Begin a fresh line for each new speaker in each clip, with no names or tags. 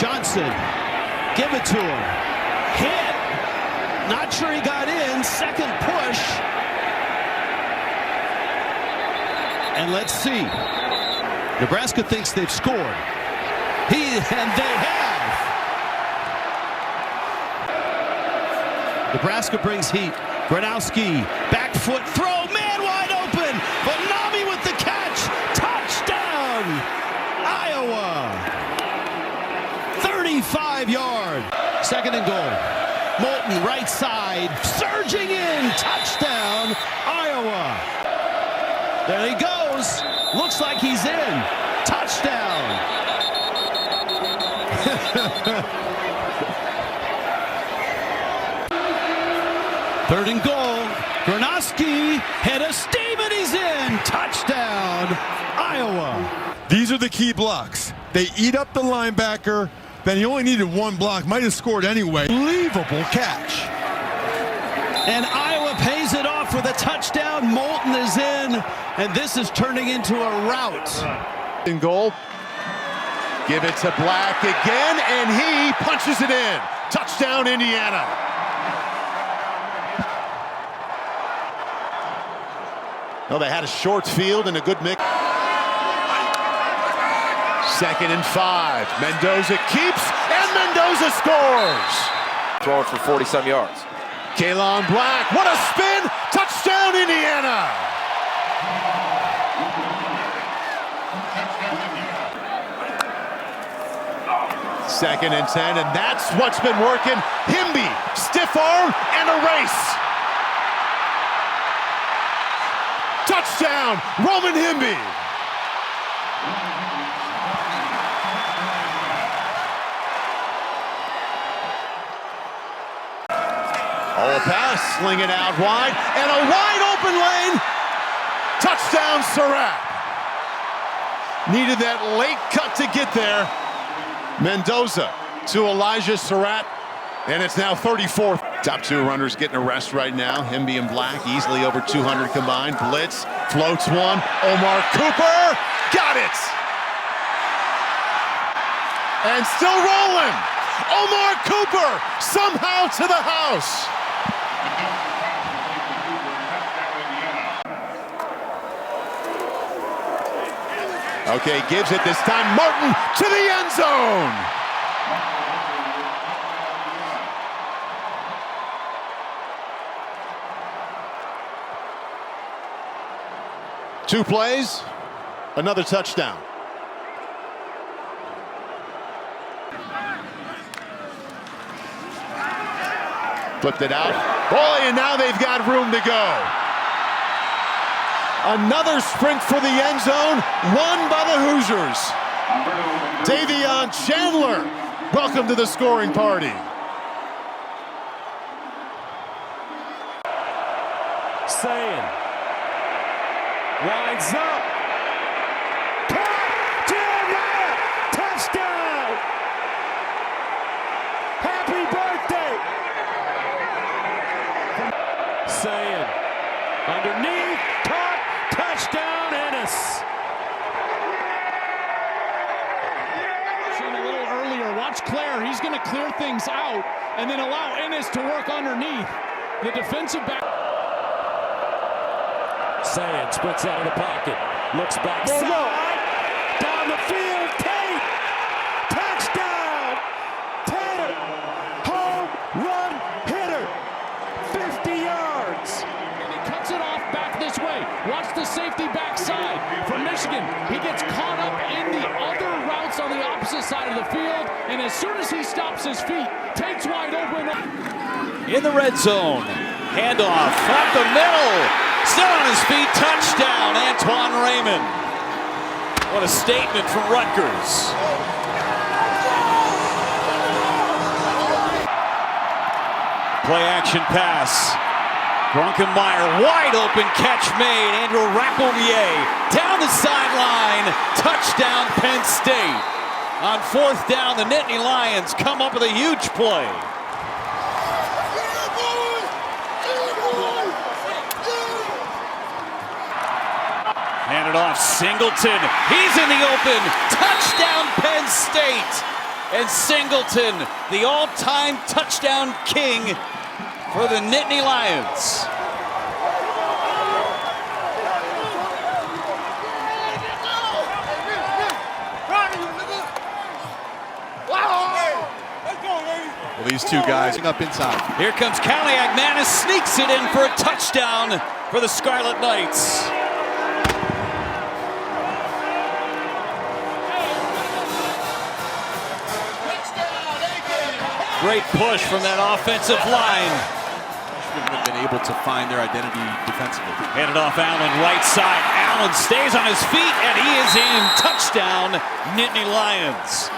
Johnson, give it to him. Hit. Not sure he got in. Second push. And let's see. Nebraska thinks they've scored. And they have. Nebraska brings heat. Gronowski, back foot throw, man wide open. Vanami with the catch. Touchdown, Iowa. 35-yard. Second and goal. Moulton, right side, surging in. Touchdown, Iowa. There he goes. Looks like he's in. Touchdown. Third and goal. Gronowski, head of steam, and he's in. Touchdown, Iowa.
These are the key blocks. They eat up the linebacker. Then he only needed one block. Might have scored anyway. Unbelievable catch.
And Iowa pays it off with a touchdown. Moulton is in, and this is turning into a rout.
In goal. Give it to Black again, and he punches it in. Touchdown, Indiana. Well, they had a short field and a good mix. Second and 5. Mendoza keeps, and Mendoza scores.
Throwing for 40-some yards.
Kaelon Black, what a spin! Touchdown, Indiana! Second and 10, and that's what's been working. Himby, stiff arm, and a race. Touchdown, Roman Himby. Oh, a pass, sling it out wide, and a wide open lane. Touchdown, Surratt. Needed that late cut to get there. Mendoza to Elijah Surratt, and it's now 34th. Top two runners getting a rest right now. Himby and Black easily over 200 combined. Blitz, floats one. Omar Cooper, got it. And still rolling. Omar Cooper somehow to the house. Okay, gives it this time. Martin to the end zone. Two plays, another touchdown. Flipped it out. Boy, and now they've got room to go. Another sprint for the end zone, won by the Hoosiers. Davion Chandler, welcome to the scoring party.
Saying, winds up. Touchdown! Happy birthday! Saying, underneath, caught, touchdown, Ennis.
Seen a little earlier, watch Claire, he's going to clear things out and then allow Ennis to work underneath. The defensive back.
Saying, splits out of the pocket, looks back, down the field, Tate, touchdown, Tate, home run hitter, 50 yards.
And he cuts it off back this way. Watch the safety backside from Michigan. He gets caught up in the other routes on the opposite side of the field, and as soon as he stops his feet, Tate's wide open.
In the red zone, handoff up the middle. Still on his feet, touchdown, Antoine Raymond. What a statement from Rutgers. Play action pass. Brunkenmeyer, wide open catch made. Andrew Raponier down the sideline. Touchdown, Penn State. On fourth down, the Nittany Lions come up with a huge play. Handed off, Singleton. He's in the open. Touchdown, Penn State. And Singleton, the all-time touchdown king for the Nittany Lions.
Well, these two guys up inside.
Here comes Kaliakmanis, sneaks it in for a touchdown for the Scarlet Knights. Great push from that offensive line.
Shouldn't have been able to find their identity defensively.
Handed off Allen, right side. Allen stays on his feet, and he is in. Touchdown, Nittany Lions.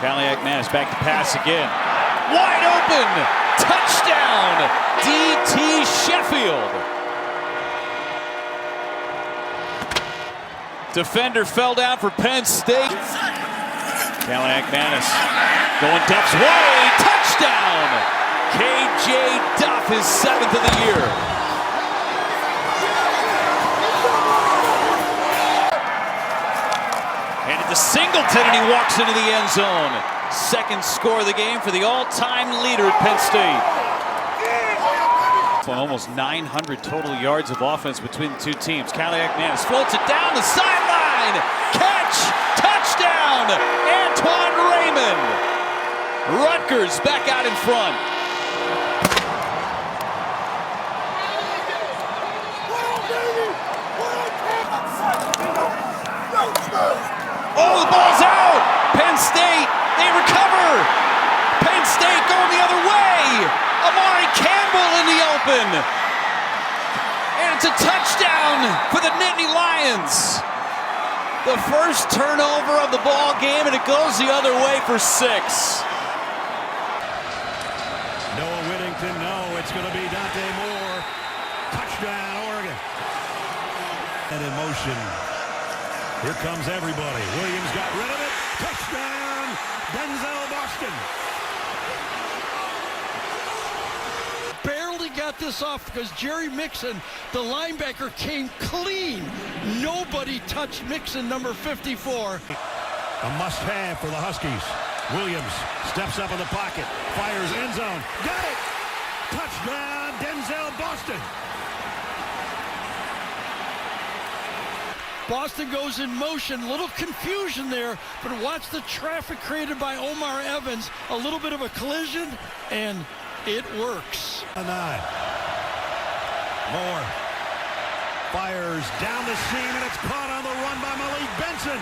Kaliakmanis back to pass again. Wide open! Touchdown! D.T. Sheffield. Defender fell down for Penn State. Kaliakmanis going Duff's way. Touchdown! K.J. Duff, his 7th of the year. Handed to Singleton, and he walks into the end zone. Second score of the game for the all-time leader at Penn State. Almost 900 total yards of offense between the two teams. Kaliakmanis floats it down the sideline. Catch! Touchdown! Antoine Raymond. Rutgers back out in front. Oh, the ball's out! Penn State, they recover! Penn State going the other way! Amari Campbell in the open! And it's a touchdown for the Nittany Lions! The first turnover of the ball game, and it goes the other way for 6.
Noah Whittington, no, it's going to be Dante Moore. Touchdown, Oregon. And in motion. Here comes everybody. Williams got rid of it. Touchdown, Denzel Boston.
Barely got this off because Jerry Mixon, the linebacker, came clean. Nobody touched Mixon, number 54.
A must-have for the Huskies. Williams steps up in the pocket, fires end zone. Got it! Touchdown, Denzel Boston.
Boston goes in motion. Little confusion there, but watch the traffic created by Omar Evans. A little bit of a collision, and it works.
A 9. Moore fires down the seam, and it's caught on the run by Malik Benson.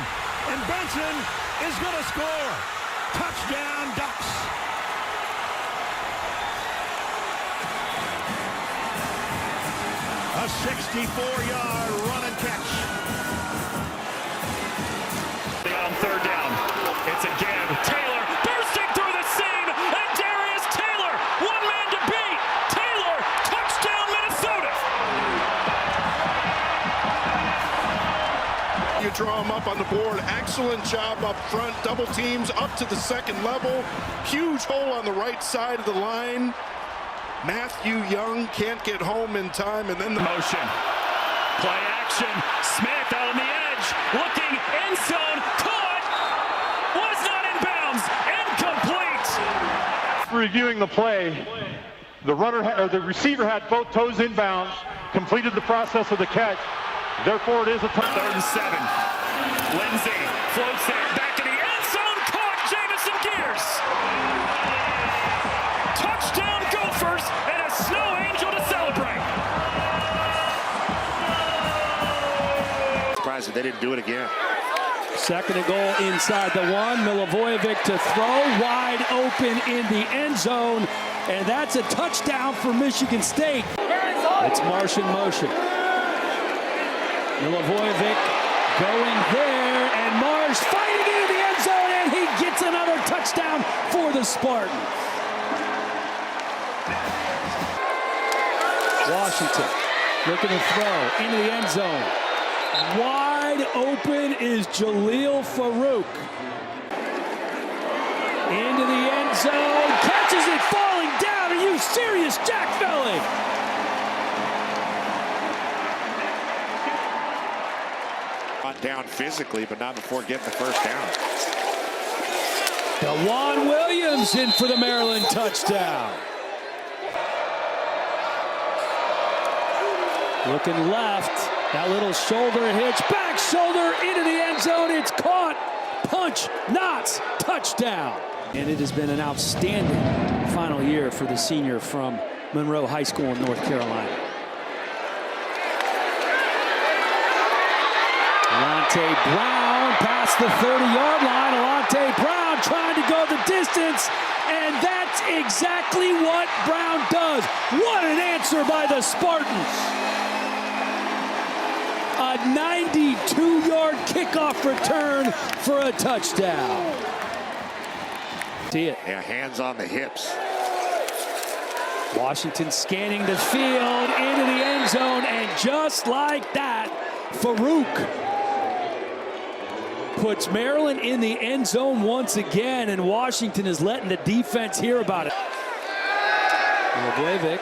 And Benson is going to score. Touchdown, Ducks. A 64-yard run and catch. On third down, it's again Taylor bursting through the seam, and Darius Taylor, one man to beat. Taylor, touchdown, Minnesota.
You draw him up on the board. Excellent job up front. Double teams up to the second level. Huge hole on the right side of the line. Matthew Young can't get home in time, and then the
Motion. Play action. Smith out on the edge. Looking end zone. Caught. Was not in bounds. Incomplete.
Reviewing the play, the receiver had both toes inbounds, completed the process of the catch. Therefore, it is a touchdown.
3rd and 7. Lindsey floats it back in the end zone. Caught. Jamison Gears. Touchdown Gophers, and a snow angel to celebrate.
surprised that they didn't do it again.
2nd and goal inside the 1. Milivojevic to throw, wide open in the end zone, and that's a touchdown for Michigan State. It's Marsh in motion. Milivojevic going there, and Marsh fighting into the end zone, and he gets another touchdown for the Spartans. Washington looking to throw into the end zone. Wide open is Jalil Farouk. Into the end zone, catches it falling down. Are you serious, Jack Felling?
Brought down physically, but not before getting the first down.
DeJuan Williams in for the Maryland touchdown. Looking left, that little shoulder hitch, back shoulder into the end zone. It's caught. Punch, Knots, touchdown. And it has been an outstanding final year for the senior from Monroe High School in North Carolina. Alante Brown past the 30-yard line. Alante Brown trying to go the distance, and that's exactly what Brown does. What an answer by the Spartans. A 92-yard kickoff return for a touchdown. See it.
Yeah, hands on the hips.
Washington scanning the field into the end zone, and just like that, Farouk puts Maryland in the end zone once again, and Washington is letting the defense hear about it. Blevik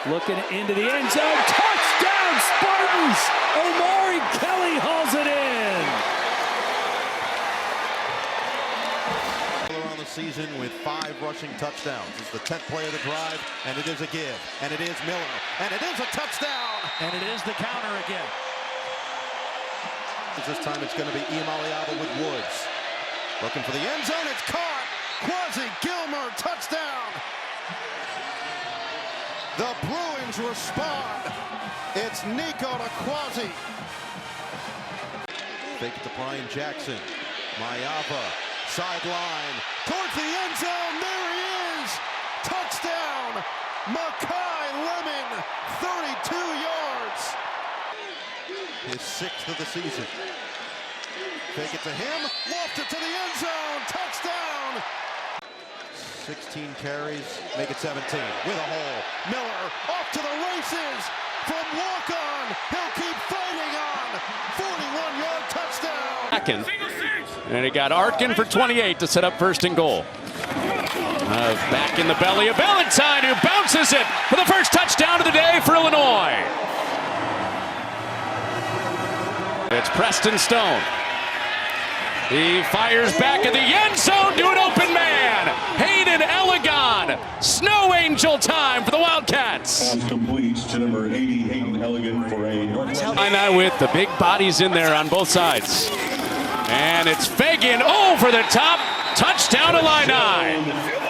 looking into the end zone. Touchdown, Spartans! Omari Kelly hauls it in.
On the season with 5 rushing touchdowns. It's the 10th play of the drive, and it is a give. And it is Miller. And it is a touchdown. And it is the counter again. This time it's going to be Imaliava with Woods. Looking for the end zone. It's caught. Quasi Gilmer, touchdown. The Bruins respond. It's Nico to Quasi. Fake it to Brian Jackson. Maiava, sideline, towards the end zone. There he is. Touchdown. Makai Lemon, 32 yards. His 6th of the season. Fake it to him. Loft it to the end zone. Touchdown. 16 carries, make it 17 with a hole. Miller off to the races from walk-on. He'll keep fighting on. 41-yard touchdown.
And he got Arkin for 28 to set up first and goal. Back in the belly of Valentine, who bounces it for the first touchdown of the day for Illinois. It's Preston Stone. He fires back at the end zone to an open man. Hayden Elegant. Snow Angel time for the Wildcats.
Completes to number 80, Hayden Elegant for a
Illini with the big bodies in there on both sides. And it's Fagan over the top. Touchdown Illini.